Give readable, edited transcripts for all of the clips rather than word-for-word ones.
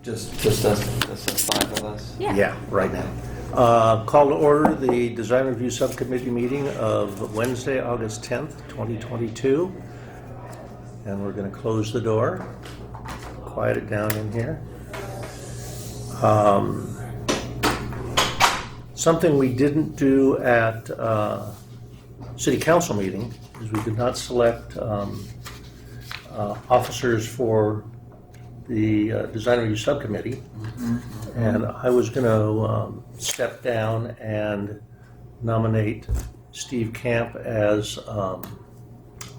Just us, the 5 of us? Yeah, right now. Call to order the Design Review Subcommittee meeting of Wednesday, August 10th, 2022. And we're going to close the door, quiet it down in here. Something we didn't do at City Council meeting is we did not select officers for the Design Review Subcommittee. And I was going to step down and nominate Steve Camp as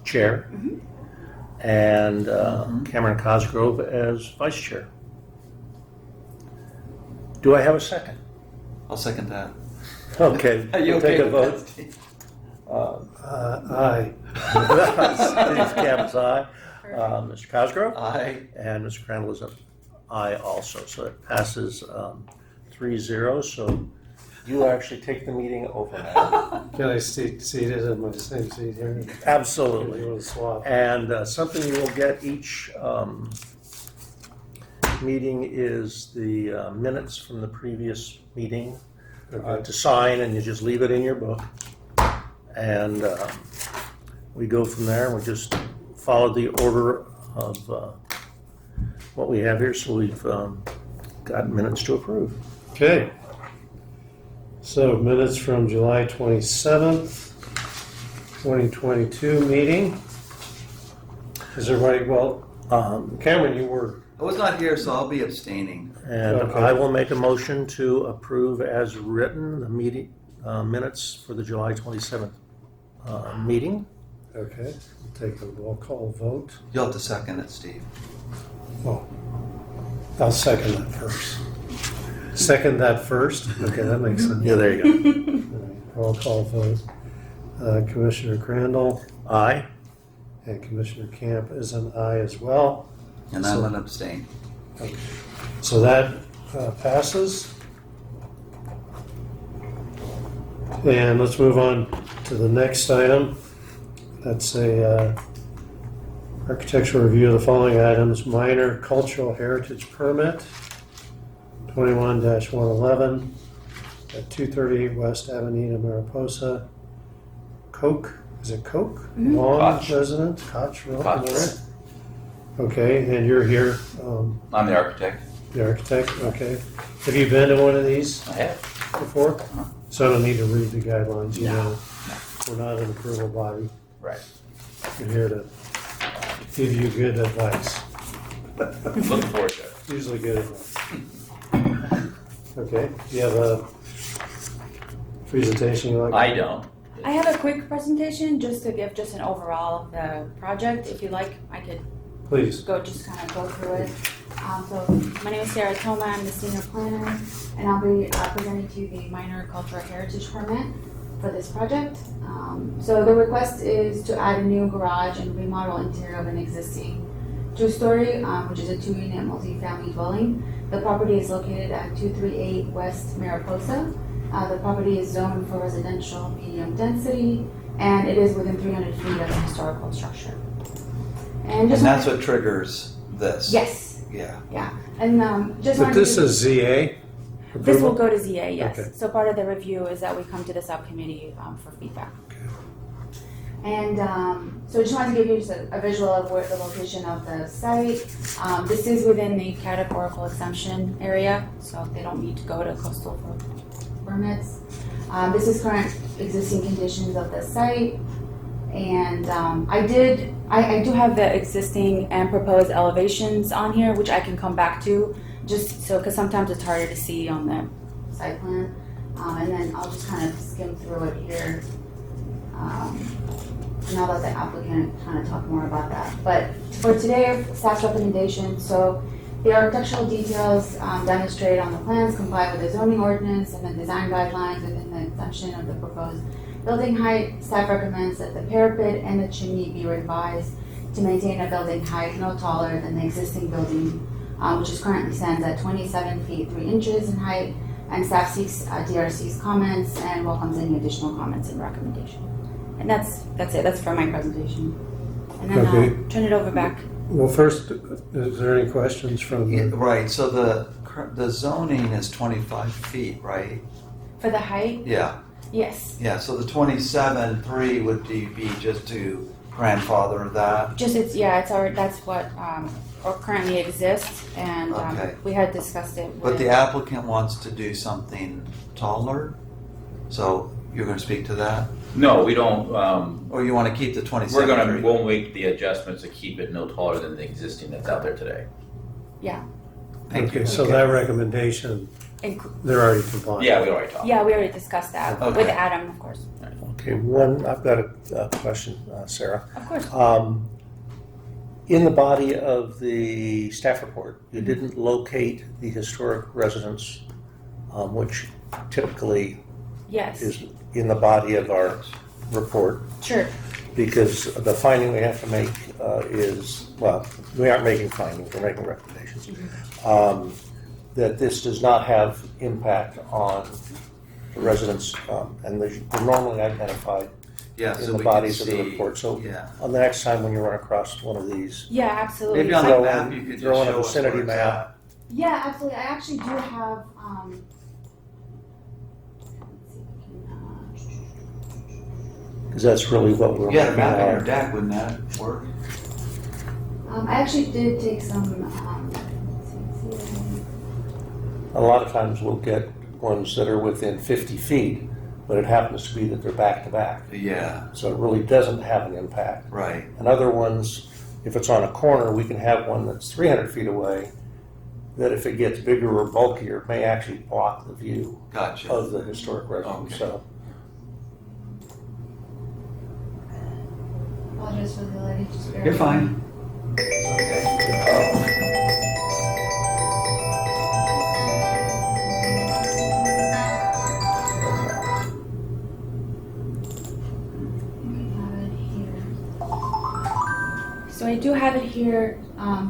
chair and Cameron Cosgrove as vice chair. Do I have a second? I'll second that. Okay, Are you we'll okay take a with vote. that, Steve? Aye. Steve Camp is aye. Mr. Cosgrove? Aye. And Mr. Crandall is an aye also. So it passes 3-0. So you actually take the meeting over now. Can I stay seated in my same seat here? Absolutely. You want to swap? And something you will get each meeting is the minutes from the previous meeting to sign, and you just leave it in your book. And we go from there, and we just follow the order of what we have here. So we've got minutes to approve. Okay. So minutes from July 27th, 2022 meeting. Is everybody, well, Cameron, you were, I was not here, so I'll be abstaining. And Okay. I will make a motion to approve as written the meeting minutes for the July 27th meeting. okay, we'll take a roll call vote. You'll have to second it, Steve. Oh, I'll second that first. Second that first? Okay, that makes sense. Yeah, there you All right, roll call vote. Commissioner Crandall go. Aye. and Commissioner Camp is an aye as well. And I'm an abstain. Okay. So that passes. And let's move on to the next item. That's a architectural review of the following items. Minor cultural heritage permit, 21-111 at 238 West Avenida, Mariposa. Coke, is it Coke? Lawn Koch. resident, Koch, really? Koch. All right. Okay, and you're here, I'm the architect. the architect, okay. Have you been to one of these I have. before? Uh-huh. So I don't need to read the guidelines, you No. know. We're not an approval body. Right. We're here to give you good advice, Looking forward to it. usually good advice. Okay, do you have a presentation you like? I don't. I have a quick presentation just to give just an overall of the project. If you like, I could Please. just kind of go through it. So my name is Sarah Toma, I'm the senior planner, and I'll be presenting to you the minor cultural heritage permit for this project. So the request is to add a new garage and remodel interior of an existing two-story, which is a 2-unit multi-family dwelling. The property is located at 238 West Mariposa. The property is zoned for residential medium density, and it is within 300 feet of a historical structure. And that's what triggers this. Yes, Yeah. yeah. And just But wanted this to, is ZA this will approval? go to ZA, yes. Okay. So part of the review is that we come to the subcommittee for feedback. And so I just wanted to give you just a visual of where the location of the site. This is within the categorical exemption area, so they don't need to go to coastal for permits. This is current existing conditions of the site. And I do have the existing and proposed elevations on here, which I can come back to, just so, because sometimes it's harder to see on the site plan. And then I'll just kind of skim through it here. And I'll let the applicant kind of talk more about that. But for today, staff's recommendation, so the architectural details demonstrated on the plans comply with the zoning ordinance and the design guidelines within the exemption of the proposed building height. Staff recommends that the parapet and the chimney be revised to maintain a building height no taller than the existing building, which is currently stands at 27 feet 3 inches in height. And staff seeks DRC's comments and welcomes any additional comments and recommendation. And that's it. That's for my presentation. And then Okay. I'll turn it over back Well, first, is there any questions from Yeah, the, right, so the zoning is 25 feet, right? For the height, Yeah, yes. yeah, so the 27.3 would be just to grandfather that? Just it's that's what or currently exists, and Okay. we had discussed it. But with, the applicant wants to do something taller, so you're gonna speak to that? No, we don't, Or you wanna keep the we'll 27.3? make the adjustments to keep it no taller than the existing that's out there today. Thank you. okay, so that recommendation, inc- they're already compliant? Yeah, we already talked. yeah, we already discussed that Okay. with Adam, of course. Okay, I've got a question, Sarah. Of course. In the body of the staff report, you didn't locate the historic residence, which typically Yes. is in the body of our report, Sure. because the finding we have to make is, well, we aren't making findings, we're making recommendations, that this does not have impact on the residents, and they're normally identified Yeah, in so the we bodies can of the see- report. So Yeah. on the next time when you run across one of these, Yeah, absolutely. Maybe on So- the Throw map in- you could just throw in a show us vicinity where it's map. at. Yeah, absolutely. I actually do have. Let's see if I can, because that's really what we're Yeah, the looking map on your at. deck, wouldn't that work? I actually did take some. Let's see. A lot of times we'll get ones that are within 50 feet, but it happens to be that they're back to back. Yeah, So it really doesn't have an impact. right. And other ones, if it's on a corner, we can have one that's 300 feet away, that if it gets bigger or bulkier, may actually block the view Gotcha. of the historic residence. Okay. So Apologize for the delay. Just bear You're with fine. me. Okay. So I do have it here.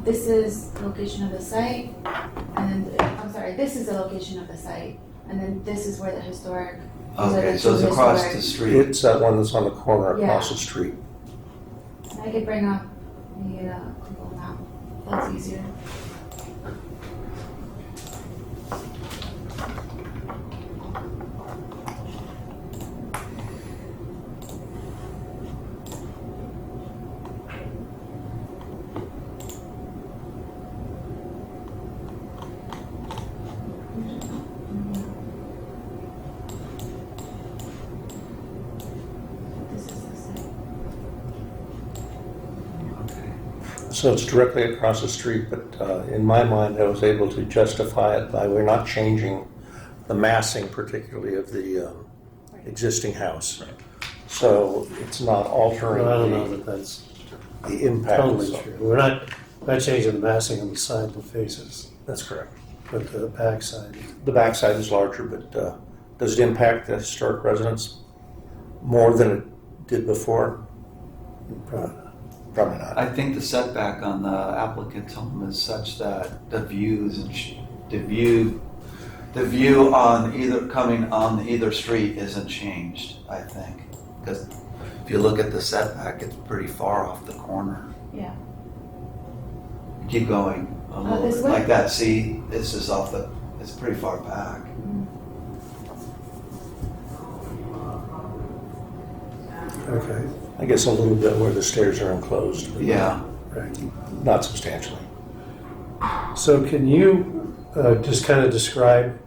This is the location of the site, and then I'm sorry, this is the location of the site, and then this is where the historic. these are Okay, the so it's two across historic- the street. it's that one that's on the corner across Yeah. the street. And I could bring up the Google map. That's easier. This is the site. Okay. So it's directly across the street, but in my mind, I was able to justify it by we're not changing the massing, particularly of the existing house. So it's not altering Well, I don't know that that's the impact. totally true. We're not changing the massing on the side that faces, That's correct. but the back side. The backside is larger, but does it impact the historic residence more than it did before? Probably not. Probably not. I think the setback on the applicant's home is such that the views and the view on either street isn't changed, I think. Because if you look at the setback, it's pretty far off the corner. Yeah. Keep going a little this bit way? like that. See, this is it's pretty far back. Okay, I guess a little bit where the stairs are enclosed, but Yeah. right. not substantially. So can you just kind of describe,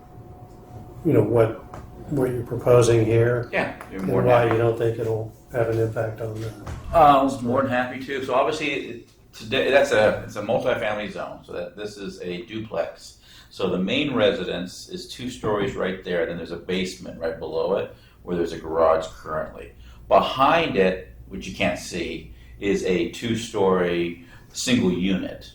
what you're proposing here Yeah, you're and more than why happy. you don't think it'll have an impact on the, More than happy to. So obviously, today it's a multifamily zone. So that this is a duplex. So the main residence is 2 stories right there. Then there's a basement right below it where there's a garage currently. Behind it, which you can't see, is a 2-story single unit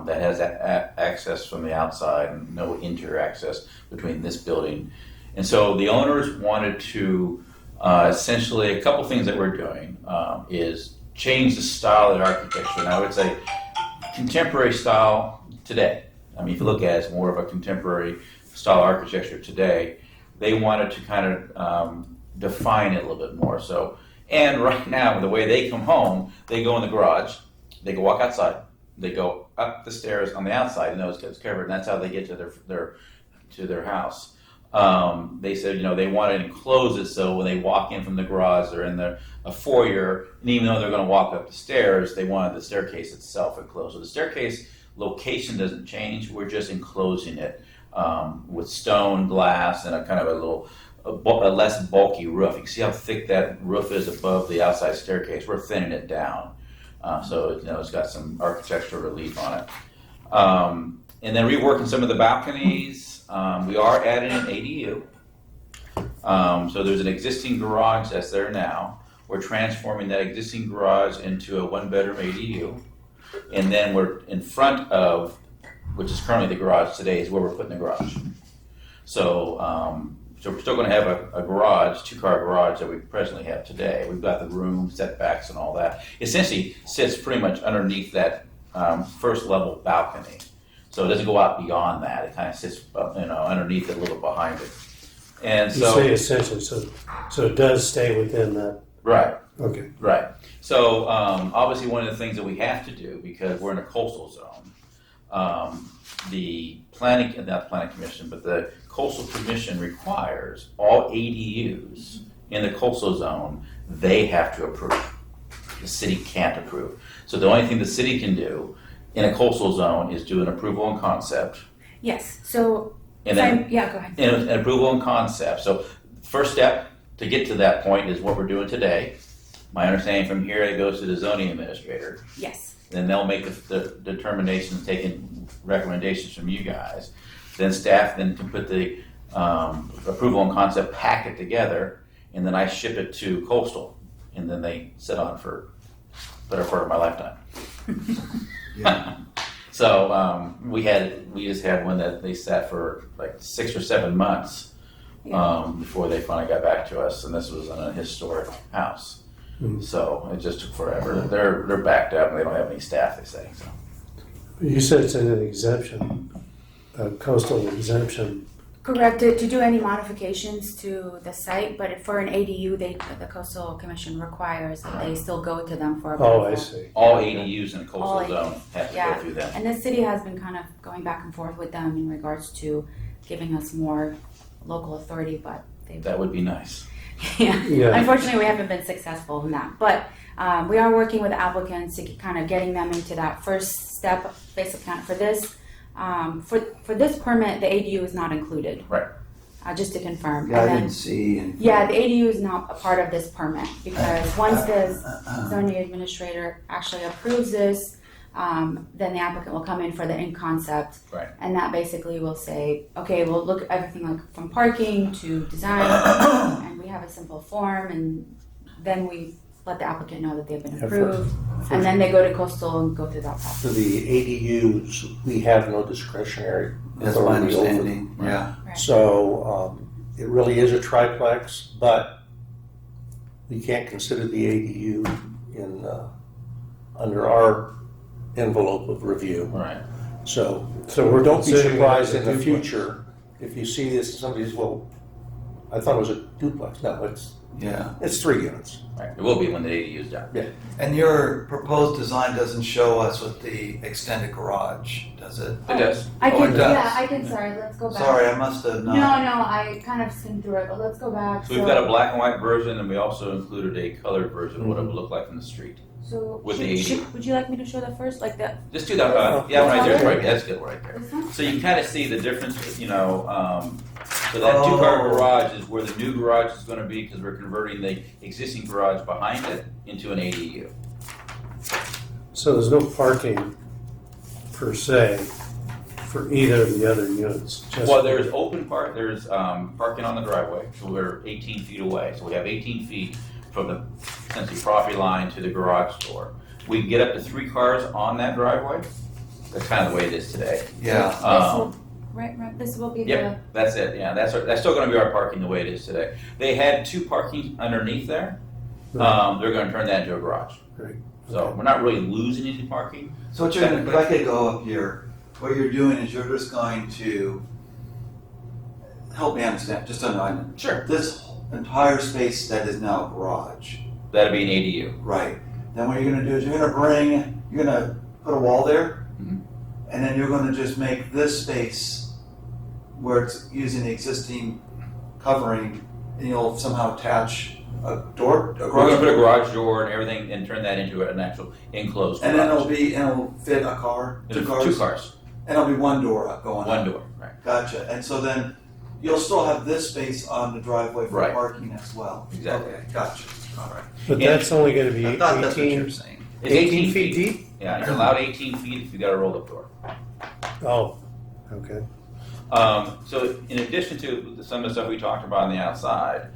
that has access from the outside and no inter-access between this building. And so the owners wanted to essentially, a couple things that we're doing is change the style of the architecture. And I would say contemporary style today. I mean, if you look at it, it's more of a contemporary style architecture today. They wanted to kind of define it a little bit more. So, and right now, the way they come home, they go in the garage, they can walk outside, they go up the stairs on the outside, and those gets covered, and that's how they get to their house. They said, they want to enclose it so when they walk in from the garage, they're in a foyer, and even though they're going to walk up the stairs, they wanted the staircase itself enclosed. So the staircase location doesn't change. We're just enclosing it with stone, glass, and a kind of a less bulky roof. You can see how thick that roof is above the outside staircase. We're thinning it down. So it's got some architectural relief on it. And then reworking some of the balconies. We are adding an ADU. So there's an existing garage that's there now. We're transforming that existing garage into a one-bedroom ADU. And then we're in front of, which is currently the garage today, is where we're putting the garage. So we're still going to have a garage, two-car garage that we presently have today. We've got the room, setbacks, and all that. Essentially sits pretty much underneath that first level balcony. So it doesn't go out beyond that. It kind of sits, underneath it, a little behind it. And You so, say essentially, so it does stay within that. right. Okay. Right. So obviously one of the things that we have to do, because we're in a coastal zone, the not the planning commission, but the coastal commission requires all ADUs in the coastal zone, they have to approve. The city can't approve. So the only thing the city can do in a coastal zone is do an approval and concept. Yes, so, And then yeah, go ahead. an approval and concept. So first step to get to that point is what we're doing today. My understanding from here, it goes to the zoning administrator. Yes, Then they'll make the determination, taking recommendations from you guys. Then staff then can put the approval and concept packet together, and then I ship it to coastal, and then they sit on for better part of my lifetime. Yeah. So we just had one that they sat for like 6 or 7 months before they finally got back to us, and this was in a historic house. Mhm. So it just took forever. They're backed up and they don't have any staff, they say. So You said it's in an exemption, a coastal exemption. correct, to do any modifications to the site, but for an ADU, the coastal commission requires that they still go to them for approval. Oh, I see. all ADUs in a All coastal ADUs, zone have to yeah. go through them. And the city has been kind of going back and forth with them in regards to giving us more local authority, but they've That would be nice. Yeah. Yeah. Unfortunately, we haven't been successful in that. But we are working with applicants to kind of getting them into that first step, basic count for this. For this permit, the ADU is not included. Right. Just to confirm. Yeah, I And then- didn't see anything. yeah, the ADU is not a part of this permit because once the zoning administrator actually approves this, then the applicant will come in for the in concept. Right. And that basically will say, okay, we'll look at everything like from parking to design, and we have a simple form, and then we let the applicant know that they've been Yeah, approved, and then they go to coastal and go through that process. For the ADUs, we have no discretionary That's my authority over them. understanding, yeah. So it really is a triplex, but we can't consider the ADU in under our envelope of review. Right. So So we're don't be considering it surprised as a in the duplex. future if you see this, somebody's, well, I thought it was a duplex. No, Yeah. it's 3 units. Right. It will be when the ADU is done. And your proposed design doesn't show us with the extended garage, does it? It does. I Oh, can, it does. yeah, I can, sorry, let's go back. Sorry, I must have No, not. I kind of skimmed through it, but let's go back. So we've got a black and white version, and we also included a colored version of what it would look like from the street. So, with the would you like me to show the first, like the, Just do that. Yeah, right there. Right. That's good. Right there. this one? So you can kind of see the difference, so that two-car garage is where the new garage is going to be because we're converting the existing garage behind it into an ADU. So there's no parking per se for either of the other units? Just Well, there's there's parking on the driveway, so we're 18 feet away. So we have 18 feet from the essentially property line to the garage door. We can get up to 3 cars on that driveway. That's kind of the way it is today. Yeah. This will, right, this will be the, Yep, that's it. Yeah, that's still going to be our parking the way it is today. They had 2 parking underneath there. They're going to turn that into a garage. Right. So we're not really losing any parking. So what you're gonna, if I could go up here, what you're doing is you're just going to, help me understand, just underline, Sure. this entire space that is now a garage, That'd be an ADU. right? Then what you're gonna do is you're gonna put a wall there, Mhm. and then you're gonna just make this space where it's using the existing covering, and you'll somehow attach a door, a We're gonna put a door, garage door and everything and turn that into an actual enclosed garage. and then it'll fit a car, two cars? Two cars, And it'll be one door up going one up. door, right. Gotcha, and so then you'll still have this space on the driveway for Right. parking as well? Exactly. Okay, gotcha, all right. But Yeah. that's only gonna be I thought that's what you 18, were saying. It's 18 feet deep? Yeah, you're allowed 18 feet if you got a roll-up door. Oh, okay. So in addition to some of the stuff we talked about on the outside,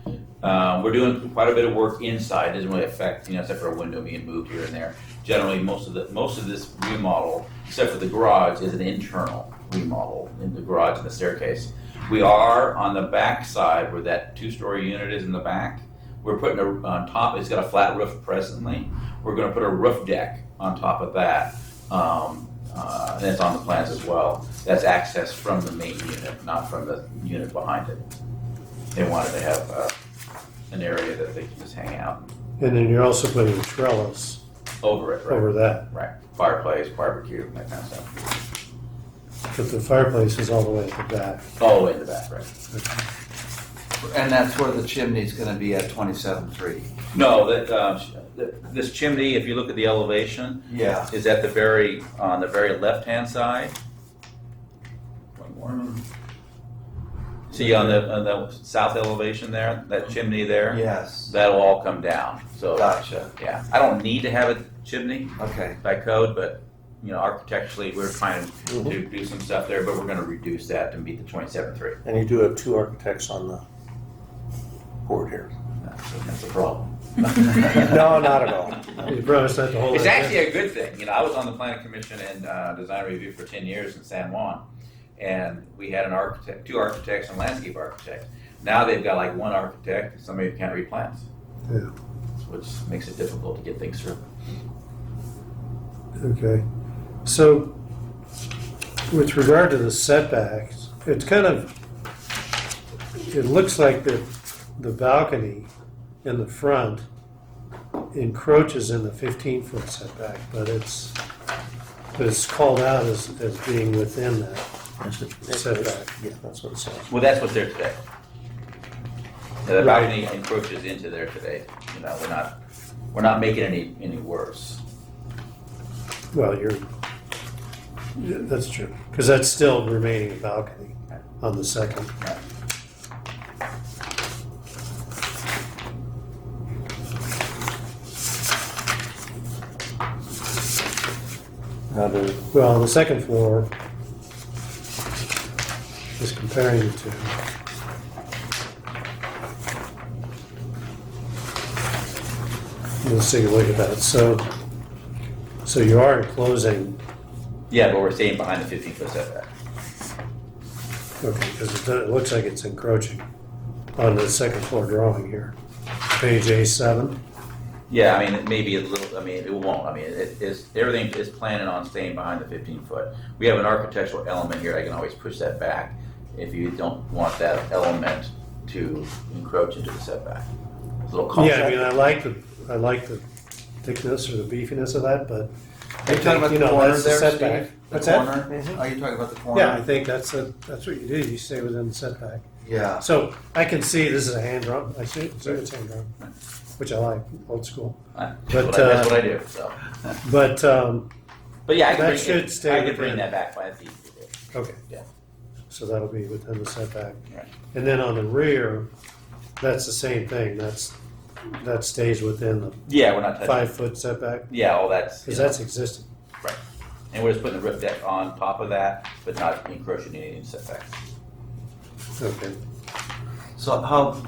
we're doing quite a bit of work inside. Doesn't really affect, except for a window being moved here and there. Generally, most of this remodel, except for the garage, is an internal remodel in the garage and the staircase. We are on the back side where that 2-story unit is in the back. We're putting on top. It's got a flat roof presently. We're going to put a roof deck on top of that. And it's on the plans as well. That's access from the main unit, not from the unit behind it. They wanted to have an area that they can just hang out And then you're also putting trellis over it, right? over that, Right. Fireplace, barbecue, that kind of stuff. but the fireplace is all the way at the back. All the way in the back, right? And that's where the chimney's gonna be at 27.3. No, this chimney, if you look at the elevation, Yeah. is on the very left-hand side. One more. See on the south elevation there, that chimney there? Yes, That'll all come down, so, gotcha, yeah. I don't need to have a chimney okay. by code, but, architecturally, we're trying to do some stuff there, but we're gonna reduce that to meet the 27.3. And you do have 2 architects on the board here. That's a problem. No, not at all. You promised that the whole. It's actually a good thing. I was on the planning commission and design review for 10 years in San Juan, and we had 2 architects and landscape architects. Now they've got like 1 architect and somebody who can't read plans, Yeah, which makes it difficult to get things through. okay. So with regard to the setbacks, it's it looks like the balcony in the front encroaches in the 15-foot setback, but it's called out as being within that setback. Yeah, that's what it says. Well, that's what's there today. The Right. balcony encroaches into there today. We're not making it any worse. Well, yeah, that's true, because that's still remaining a balcony on the second. Right. Well, on the second floor, just comparing the two. Let's take a look at that. So you are enclosing, Yeah, but we're staying behind the 15-foot setback. okay, because it looks like it's encroaching on the second floor drawing here. Page A7. Yeah, it may be a little, it won't. Everything is planning on staying behind the 15-foot. We have an architectural element here. I can always push that back if you don't want that element to encroach into the setback. It's a little Yeah, concept. I like the thickness or the beefiness of that, but Are you talking about the corner that's the there, setback. Steve? The What's that? corner? Are you talking about the corner? Yeah, I think that's what you do. You stay within the setback. Yeah, So I can see this is a hand drum. I see it's hand drum, which I like, old school. That's what I do. So, But but yeah, I That can should stay I can bring within. that back by feet. okay, Yeah. so that'll be within the setback. Right. And then on the rear, that's the same thing. That stays within the Yeah, we're not touching. 5-foot setback Yeah, all that's because that's existing. right. And we're just putting the roof deck on top of that, but not encroaching any setbacks. Okay. so how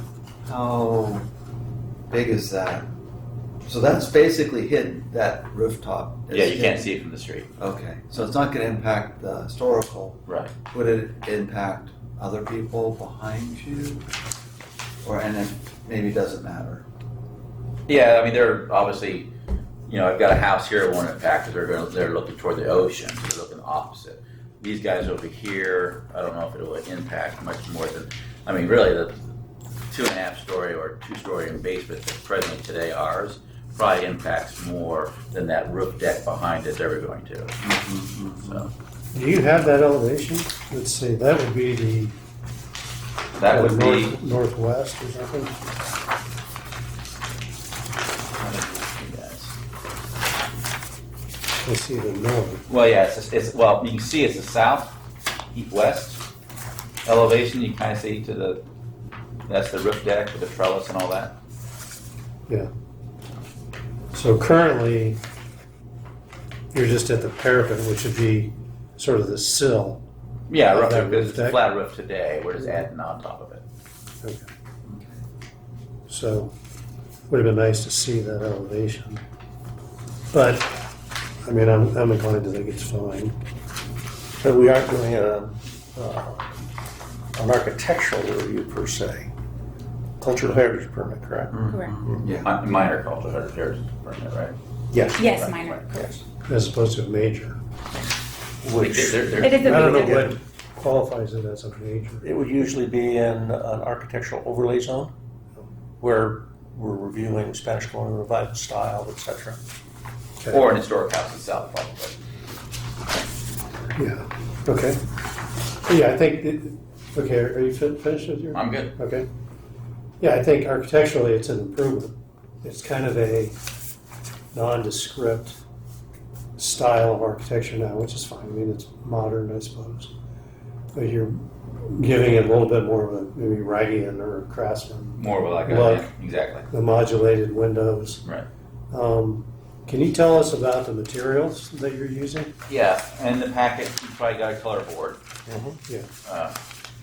big is that? So that's basically hidden, that rooftop. is Yeah, you can't hidden. see it from the street. Okay, so it's not gonna impact the historical. Right. Would it impact other people behind you? And it maybe doesn't matter? Yeah, they're obviously, I've got a house here it won't impact because they're looking toward the ocean, so they're looking opposite. These guys over here, I don't know if it will impact much more than, really the 2.5-story or 2-story basement that's presently today ours probably impacts more than that roof deck behind it's ever going to. So Do you have that elevation? Let's see, that would be the that would be. northwest or something? I see the north. Well, yeah, well, you can see it's the south, west elevation. You kind of see to that's the roof deck with the trellis and all that. Yeah. So currently, you're just at the parapet, which would be sort of the sill. Yeah, Of roughly, that because roof it's a deck? flat roof today. We're just adding on top of it. Okay. So, would have been nice to see that elevation. But, I mean, I'm inclined to think it's fine. But we aren't doing an architectural review per se. Cultural heritage permit, correct? Correct. Yeah. Minor cultural heritage permit, right? Yes. Yes, Right, minor. right. Yes. As opposed to a major. Which, They're- It is I a don't know major. what qualifies it as a major. it would usually be in an architectural overlay zone where we're reviewing Spanish colonial revival style, etc. Okay. Or an historic house itself, probably. Yeah, okay. Yeah, I think, okay, are you finished with your? I'm good. Okay. Yeah, I think architecturally it's an improvement. It's kind of a nondescript style of architecture now, which is fine. I mean, it's modern, I suppose. But you're giving it a little bit more of a maybe Wrightian or Craftsman, More of a Look. exactly. the modulated windows. Right. Can you tell us about the materials that you're using? Yeah, and the packet, you probably got a color board. Yeah.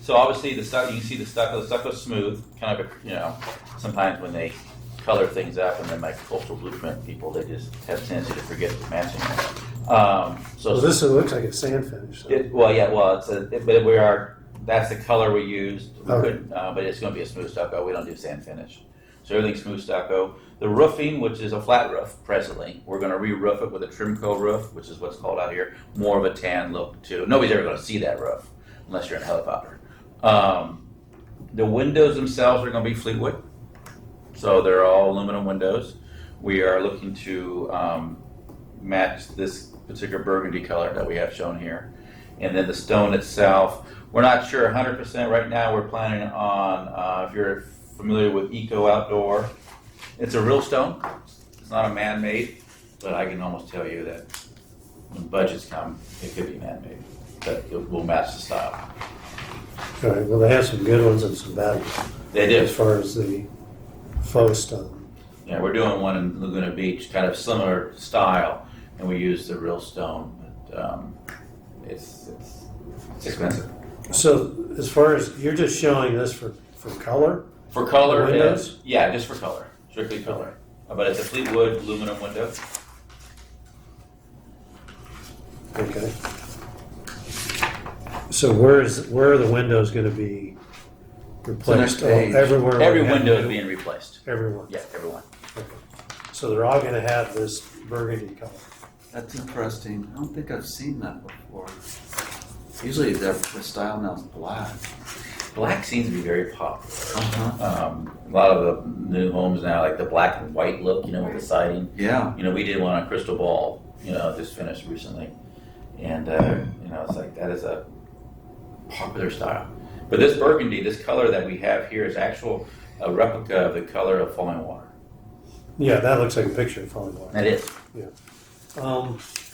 So obviously the stucco, you can see the stucco's smooth, kind of, sometimes when they color things up and then make cultural blueprint people, they just have a tendency to forget matching. So this looks like a sand finish. So. That's the color we used. We Okay. couldn't, but it's going to be a smooth stucco. We don't do sand finish. So everything's smooth stucco. The roofing, which is a flat roof presently, we're going to re-roof it with a Trimco roof, which is what's called out here. More of a tan look too. Nobody's ever going to see that roof unless you're in a helicopter. The windows themselves are going to be Fleetwood. So they're all aluminum windows. We are looking to match this particular burgundy color that we have shown here. And then the stone itself, we're not sure 100% right now. We're planning on, if you're familiar with Eco Outdoor, it's a real stone. It's not a man-made, but I can almost tell you that when budgets come, it could be man-made. But it will match the style. All right, well, they have some good ones and some bad ones. They did. As far as the faux stone. Yeah, we're doing one in Laguna Beach, kind of similar style, and we use the real stone. But it's expensive. So as far as, you're just showing this for color? For color, The windows? yeah, just for color, strictly color. But it's a Fleetwood aluminum window. Okay. So where are the windows gonna be replaced? next page. Everywhere? Every we have window is new- being replaced. Everyone? Yeah, everyone. Okay. So they're all gonna have this burgundy color? That's interesting. I don't think I've seen that before. Usually the style now is black. Black seems to be very popular. Uh-huh. A lot of the new homes now, like the black and white look, with the siding. Yeah. We did one on Crystal Ball, just finished recently. And, it's like that is a popular style. But this burgundy, this color that we have here is a replica of the color of falling water. Yeah, that looks like a picture of falling water. That is.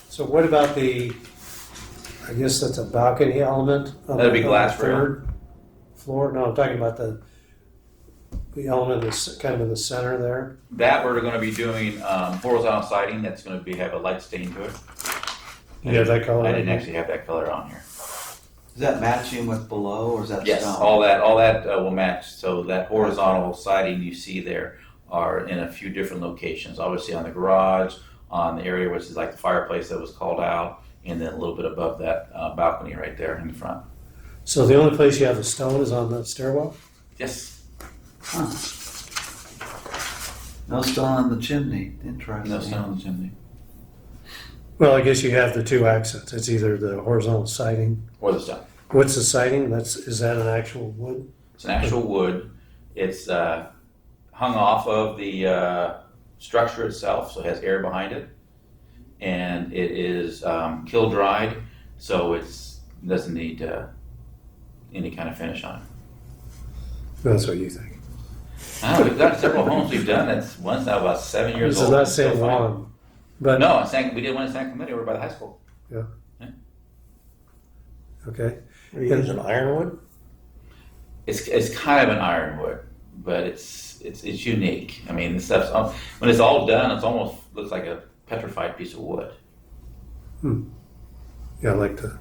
So what about I guess that's a balcony element? on That'd be the glass rail. third floor? No, I'm talking about the element that's kind of in the center there. That we're going to be doing horizontal siding that's going to have a light stain to it. You have that color? I didn't actually have that color on here. Is that matching with below or is that Yes, stone? all that will match. So that horizontal siding you see there are in a few different locations. Obviously on the garage, on the area which is like the fireplace that was called out, and then a little bit above that balcony right there in the front. So the only place you have the stone is on the stairwell? Yes. Huh. No stone on the chimney. Interesting. No stone on the chimney. Well, I guess you have the two accents. It's either the horizontal siding. Or the stone. What's the siding? Is that an actual wood? It's an actual wood. It's hung off of the structure itself, so it has air behind it, and it is kiln dried, so it doesn't need any kind of finish on it. That's what you think. We've got several homes we've done. One's now about 7 years This old. is not It's still San fine. Juan, but No, we did one in San Clemente over by the high school. okay. Are you using ironwood? It's kind of an ironwood, but it's unique. I mean, the stuff's when it's all done, it almost looks like a petrified piece of wood. Yeah, I'd like to.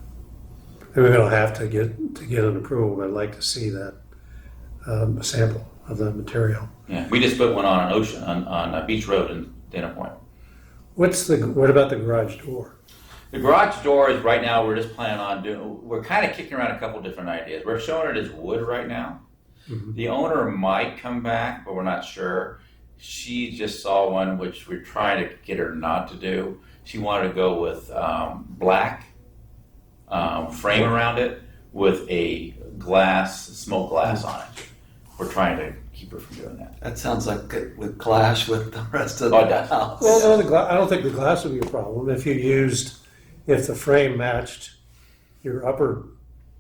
Maybe we don't have to get an approval, but I'd like to see that a sample of the material. Yeah, we just put one on an ocean on Beach Road in Dana Point. What about the garage door? The garage doors right now we're just planning on doing. We're kind of kicking around a couple different ideas. We're showing it as wood right now. Mhm. The owner might come back, but we're not sure. She just saw one which we're trying to get her not to do. She wanted to go with black frame around it with a smoked glass on it. We're trying to keep her from doing that. That sounds like it would clash with the rest of Oh, the it does. house. Well, no, I don't think the glass would be a problem if the frame matched your upper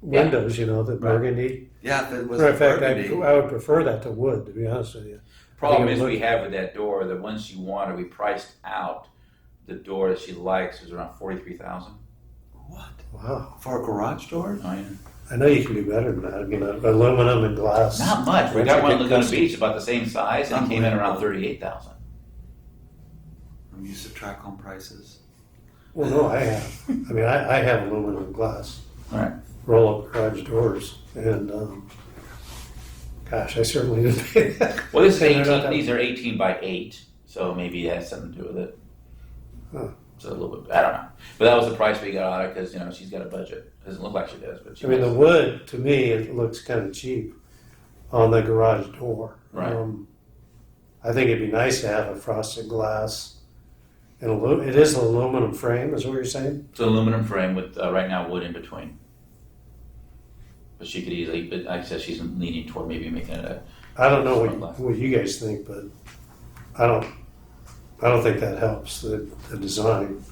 windows, the burgundy. Yeah, if it was Matter of fact, burgundy. I would prefer that to wood, to be honest with you. Problem I think is it we would- have with that door, the one she wanted, we priced out the door that she likes was around $43,000. What? Wow. For a garage door? Oh, yeah. I know you can do better than that. I mean, aluminum and glass. Not much. We That's got a one in good Laguna custom. Beach about the same size, and it came in around $38,000. I'm used to track home prices. Well, no, I have. I mean, I have aluminum and glass. All right. Roll-up garage doors, and gosh, I certainly didn't pay that. Well, this is And they're not 18. that- These are 18 by 8, so maybe it has something to do with it. Huh. So a little bit. I don't know. But that was the price we got on it because she's got a budget. It doesn't look like she does, but she I mean, the does. wood, to me, it looks kind of cheap on the garage door. Right. I think it'd be nice to have a frosted glass. And it is an aluminum frame, is what you're saying? It's an aluminum frame with right now wood in between. But she could easily. But like I said, she's leaning toward maybe making it a. I don't know Smart glass. what you guys think, but I don't think that helps the design.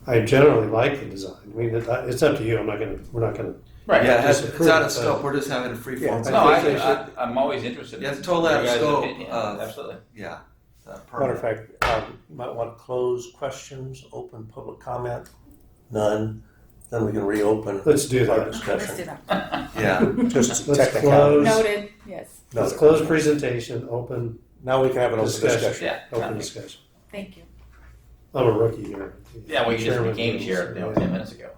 I generally like the design. I mean, it's up to you. We're not gonna. Right. Yeah, it's Disapprove out of it, scope. but- We're just having a free Yeah, form. No, I think they should- I'm always interested. Yeah, in it's totally out of your guys' scope opinion. of- Absolutely. Yeah. Matter of fact, you might want to close questions, open public comment. None. Then we can reopen Let's do our that. Let's discussion. do that. Yeah. Just Let's technicality. close. Noted, yes. Let's close presentation, open Now we can have an open Discussion. discussion. Yeah. open discussion. Thank you. I'm a rookie here. Yeah, well, you just Chairman became rules, chair yeah. 10 minutes ago.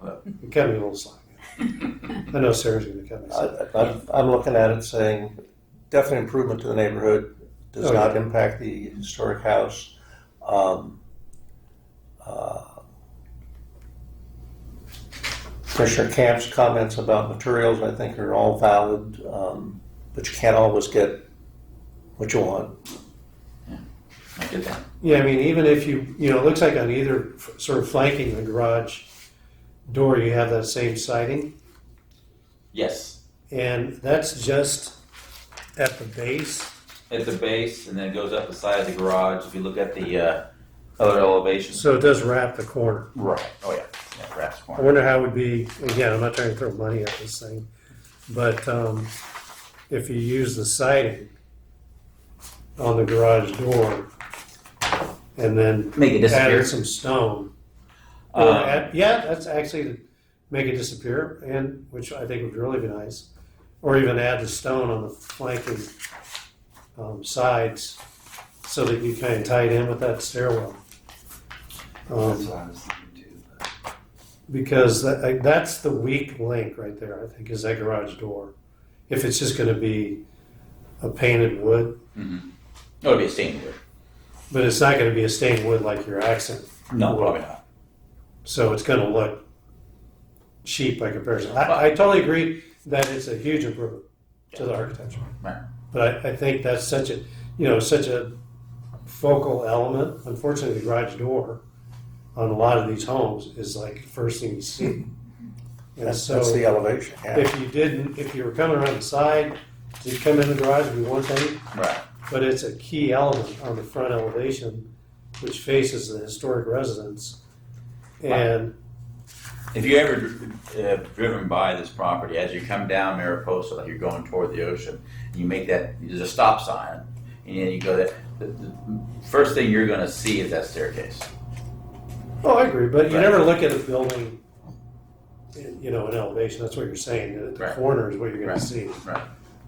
You cut me a little slack. I know Sarah's going to cut me slack. I'm looking at it saying, definite improvement to the neighborhood, does Oh, not yeah. impact the historic house. Commissioner Camp's comments about materials, I think, are all valid, but you can't always get what you want. I get that. Yeah, I mean, even if it looks like on either sort of flanking the garage door, you have that same siding, Yes. and that's just at the base. At the base, and then it goes up the side of the garage. If you look at the other elevation. So it does wrap the corner. Right. Oh, yeah. Yeah, wraps I corner. wonder how it would be, again, I'm not trying to throw money at this thing, but if you use the siding on the garage door and then Make it disappear. added some stone. That's actually to make it disappear, and which I think would really be nice. Or even add the stone on the flanking sides so that you kind of tie it in with that stairwell. That's what I was thinking too. but- Because that's the weak link right there, I think, is that garage door. If it's just going to be a painted wood, Mm-hmm. Oh, it'd be a stained wood. but it's not going to be a stained wood like your accent. No, wood. probably not. So it's going to look cheap by comparison. I totally agree that it's a huge improvement to the architecture. Right. But I think that's such a focal element. Unfortunately, the garage door on a lot of these homes is like the first thing you see. And That's the elevation. Yeah. if you were coming around the side, to come in the garage would be one thing. Right. but it's a key element on the front elevation, which faces the historic residence. And If you ever driven by this property, as you come down Mariposa, like you're going toward the ocean, you make that, there's a stop sign, and then you go that, the first thing you're gonna see is that staircase. oh, I agree, but you Right. never look at a building, in elevation. That's what you're saying. At the Right. corner is what you're going Right. to see. Right.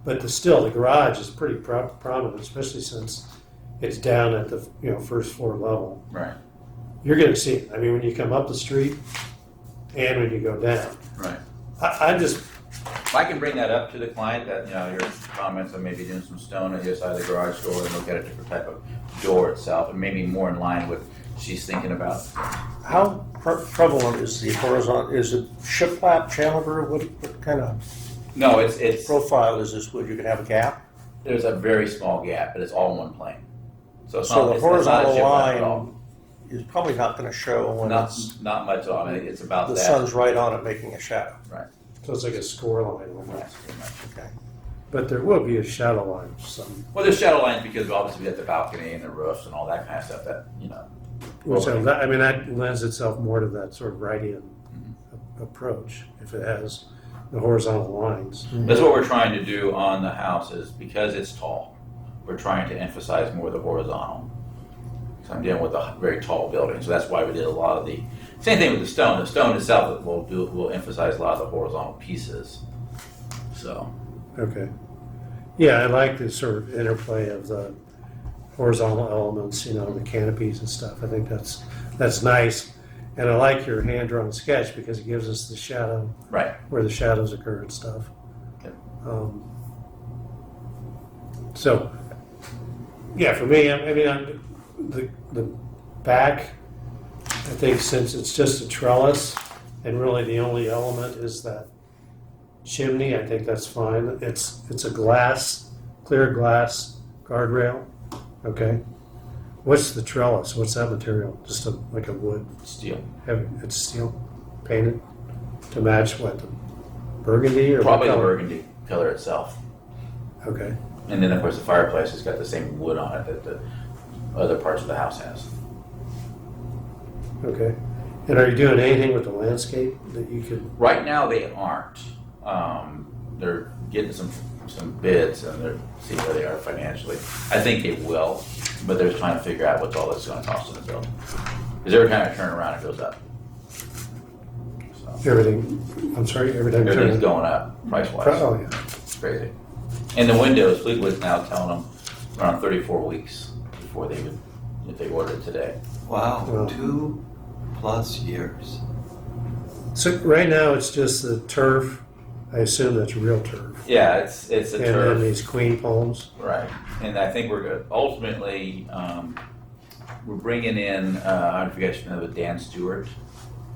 But the garage is pretty prominent, especially since it's down at the first floor level. Right. You're going to see it. I mean, when you come up the street and when you go down. Right. I just If I can bring that up to the client, that, your comments on maybe doing some stone on the other side of the garage door and look at a different type of door itself, and maybe more in line with what she's thinking about. How prevalent is the horizontal, is it shiplap, cantilever, what kind of No, it's profile is this? Would you could have a gap? there's a very small gap, but it's all in one plane. So it's So not, the it's not a horizontal shiplap at all. line is probably not going to show when it's, Not much on it. It's about the that. sun's right on it making a shadow. so it's like a score line almost. Right, pretty much. Okay. But there will be a shadow line of some. Well, there's shadow lines because obviously we got the balcony and the roofs and all that kind of stuff that, So that lends itself more to that sort of right-in approach if it has the horizontal lines. That's what we're trying to do on the house is because it's tall, we're trying to emphasize more the horizontal. So I'm dealing with a very tall building, so that's why we did a lot of the, same thing with the stone. The stone itself will emphasize a lot of the horizontal pieces. So, Okay. Yeah, I like the sort of interplay of the horizontal elements, the canopies and stuff. I think that's nice. And I like your hand-drawn sketch because it gives us the shadow, right. where the shadows occur and stuff. Okay. So, yeah, for me, the back, I think since it's just a trellis and really the only element is that chimney, I think that's fine. It's a clear glass guardrail. Okay. What's the trellis? What's that material? Just like a wood? Steel. It's steel painted to match what? The burgundy or Probably what the color? burgundy color itself. Okay. And then, of course, the fireplace has got the same wood on it that the other parts of the house has. Okay. And are you doing anything with the landscape that you could? Right now, they aren't. They're getting some bids and they're seeing where they are financially. I think they will, but they're trying to figure out what's all this going to cost them to build. Because every time I turn around, it goes up. So, Everything. I'm sorry. Every time. everything's going up price-wise. Oh yeah. It's crazy. And the windows, Fleetwood's now telling them around 34 weeks before they would, if they ordered today. Wow, Well. 2+ years. So right now it's just the turf. I assume that's real turf. Yeah, it's a And turf. then these queen palms. Right, and I think we're good. Ultimately, we're bringing in, I don't forget, you know, with Dan Stewart,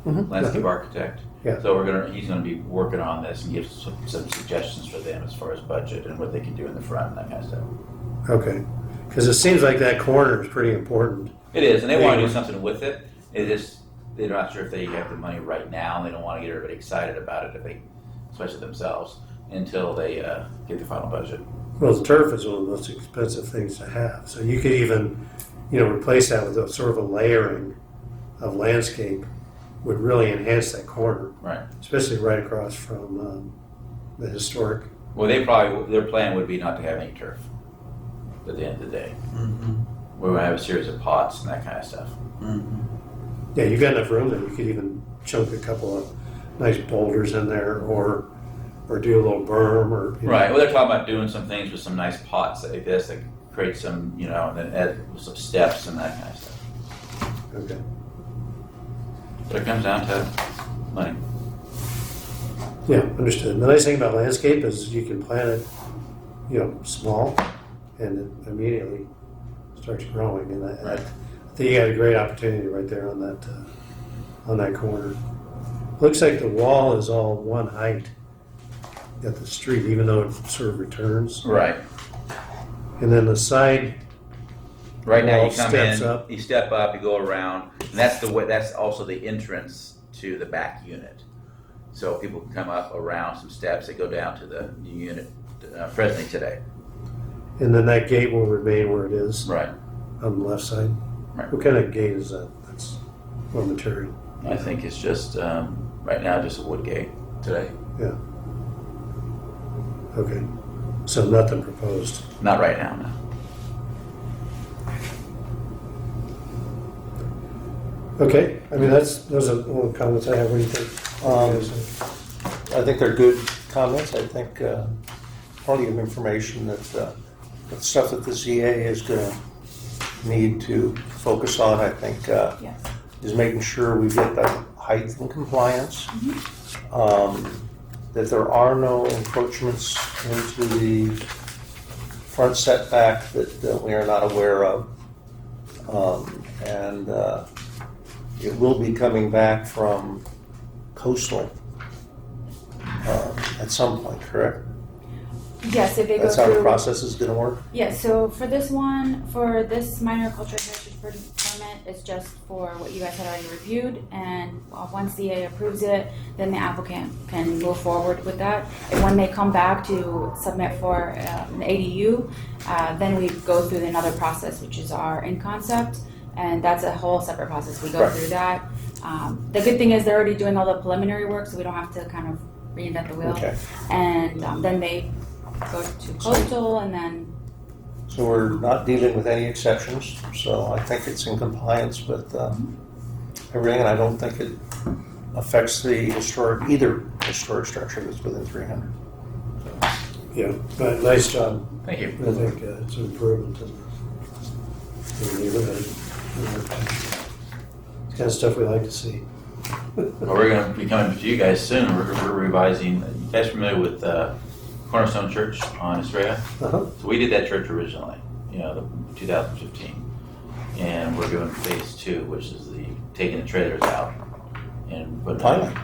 landscape architect. Yeah. So he's gonna be working on this and give some suggestions for them as far as budget and what they can do in the front and that kind of stuff. Okay. Because it seems like that corner is pretty important. It is, and they want to Yeah. do something with it. They're not sure if they have the money right now, and they don't want to get everybody excited about it, especially themselves, until they get the final budget. Well, the turf is one of the most expensive things to have. So you could even, replace that with a sort of a layering of landscape would really enhance that corner, Right. especially right across from the historic. Well, their plan would be not to have any turf at the end of the day. Mm-hmm. We would have a series of pots and that kind of stuff. Mm-hmm. Yeah, you've got enough room there. You could even chunk a couple of nice boulders in there, or do a little berm, or Right. Well, they're talking about doing some things with some nice pots like this that create some, and then add some steps and that kind of stuff. Okay. But it comes down to money. Yeah, understood. The nice thing about landscape is you can plant it, small, and it immediately starts growing. And I think you had a great opportunity right there on that corner. Looks like the wall is all one height at the street, even though it sort of returns. Right. And then the side, Right now, Wall you come steps in, up. you step up, you go around, and that's the way. That's also the entrance to the back unit. So people can come up around some steps. They go down to the new unit presently today, And then that gate will remain where it is Right. on the left side. Right. What kind of gate is that? That's what material? I think it's just, right now, just a wood gate today. Yeah. Okay. So nothing proposed. Not right now, no. Okay. I mean, those are all the comments I have. What do you think? I think they're good comments. I think plenty of information that the stuff that the ZA is going to need to focus on, I think, Yes. is making sure we get the height in compliance, that there are no encroachments into the front setback that we are not aware of, and it will be coming back from coastal at some point, correct? Yes, if they go That's how the through. process is going to work? Yeah, so for this one, for this minor cultural heritage permit, it's just for what you guys had already reviewed, and once CA approves it, then the applicant can move forward with that. And when they come back to submit for an ADU, then we go through another process, which is our in concept, and that's a whole separate process. We go Right. through that. The good thing is they're already doing all the preliminary work, so we don't have to kind of reinvent the wheel. Okay. And then they go to coastal, and then So we're not dealing with any exceptions, so I think it's in compliance with everything, and I don't think it affects the either historic structure that's within 300. Yeah. But nice job. Thank you. I think it's an improvement in the neighborhood. It's kind of stuff we like to see. Well, we're going to be coming to you guys soon. We're revising. You guys familiar with Cornerstone Church on Estrella? Uh-huh. So we did that church originally, the 2015, and we're doing phase 2, which is the taking the trailers out and putting. Finally.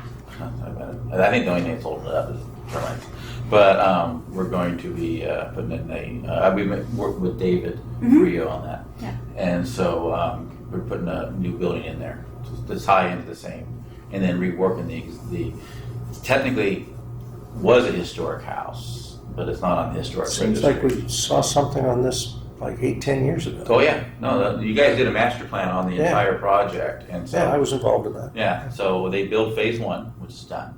I think the only thing that's holding it up is termites. But we're going to be putting in we worked with David Rio on that, Yeah. and so we're putting a new building in there to tie into the same, and then reworking the technically was a historic house, but it's not on the historic Seems registry. like we saw something on this like 8-10 years ago. Oh yeah, no, you guys did a master plan on the Yeah. entire project, and so Yeah, I was involved in that. yeah, so they built phase 1, which is done,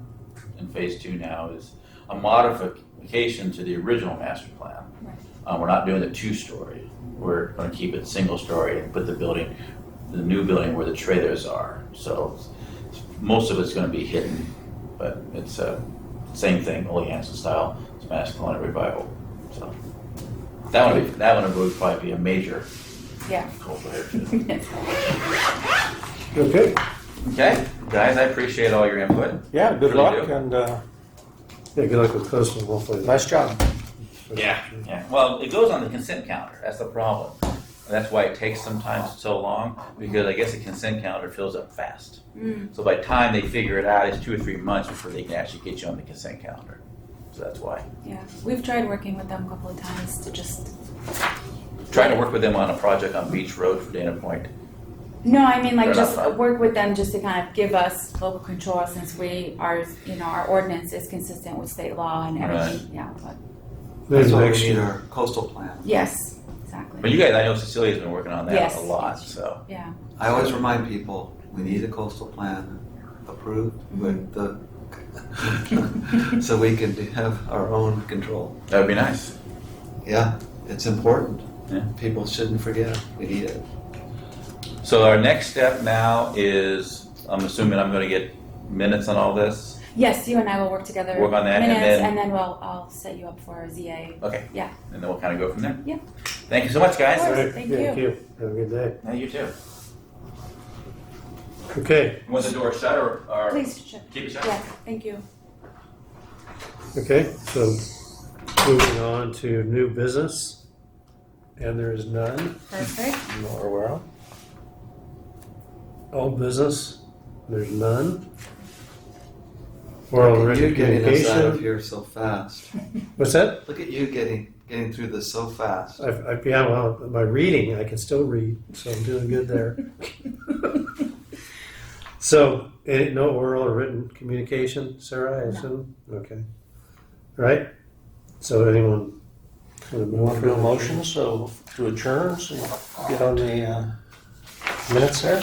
and phase 2 now is a modification to the original master plan. Right. We're not doing the 2-story. We're going to keep it single-story and put the new building where the trailers are. So most of it's going to be hidden, but it's same thing, Ole Hansen style, Spanish colonial revival. So that one would probably be a major Yeah. cultural heritage. Okay. Okay, guys, I appreciate all your input. Yeah, good Really luck, do. and Yeah, good luck with coastal. Hopefully. nice job. Yeah. Well, it goes on the consent calendar. That's the problem. And that's why it takes sometimes so long, because I guess the consent calendar fills up fast. So by the time they figure it out, it's 2 or 3 months before they can actually get you on the consent calendar. So that's why. Yeah, we've tried working with them a couple of times to just. Trying to work with them on a project on Beach Road for Dana Point. No, I mean like They're just not fun. work with them just to kind of give us local control, since our ordinance is consistent with state law and everything. Yeah, but Maybe That's why we next need year. our coastal plan. yes, exactly. But you guys, I know Cecilia's been working on that Yes. a lot, so. Yeah, I always remind people, we need a coastal plan approved with the, so we can have our own control. That would be nice. Yeah, it's important. Yeah. People shouldn't forget, we need it. So our next step now is, I'm assuming I'm going to get minutes on all this. yes, you and I will work together. Work on that, and minutes, then- and then I'll set you up for a ZA. Okay. Yeah. And then we'll kind of go from there. Yeah. Thank you so much, guys. Of course. All right. Thank Thank you. you. Have a good day. Yeah, you too. Okay. Want the door shut or Please check. keep it shut? Yeah, thank you. Okay. So moving on to new business, and there is none. Perfect. Nor aware of. Old business, there's none. Oral Look at you written getting us out of communication. here so fast. What's that? Look at you getting through this so fast. Yeah, well, by reading, I can still read, so I'm doing good there. So, no oral or written communication, Sarah, I assume? Okay. All right. So anyone Gonna We want to do a to motion, so to adjourn, so get on the minutes there.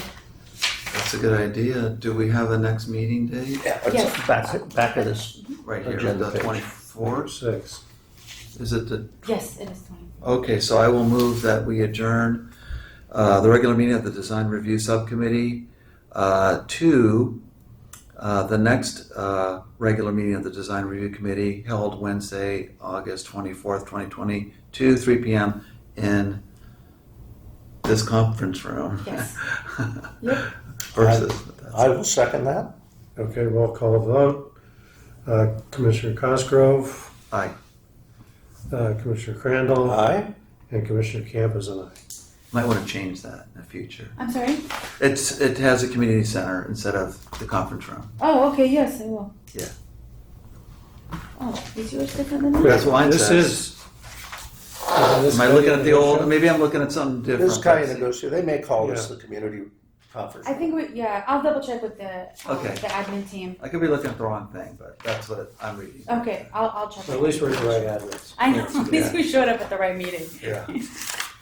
That's a good idea. Do we have a next meeting date? Yeah. Yes. Back of this. Right here, Agenda the page. 24th? 6. Is it the, Yes, it is 20. okay, so I will move that we adjourn the regular meeting of the Design Review Subcommittee to the next regular meeting of the Design Review Committee held Wednesday, August 24th, 2022, 3 p.m. in this conference room. Yes. Yep. Versus. I will second that. Okay, roll call vote. Commissioner Cosgrove, Aye. Commissioner Crandall, Aye. and Commissioner Camp is an aye. Might want to change that in the future. I'm sorry? It has a community center instead of the conference room. Oh, okay, yes, I will. Yeah. Oh, is yours different than mine? That's what mine This says. is. Am I looking at the old? Maybe I'm looking at something different. This kind of negotiation, they may call this Yeah. the community conference. I think I'll double check with the Okay. the admin team. I could be looking at the wrong thing, but that's what I'm reading. Okay, I'll check. At least we're at the right address. I know, at least we showed up at the right meeting. Yeah.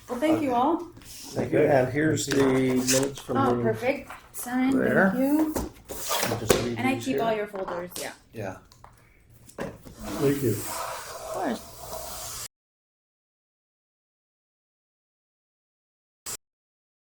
Well, thank you all. Thank you. And here's the minutes from Oh, the. perfect. Sign, There. thank you. I'll just leave And I these keep here. all your folders, yeah. Yeah. Thank you.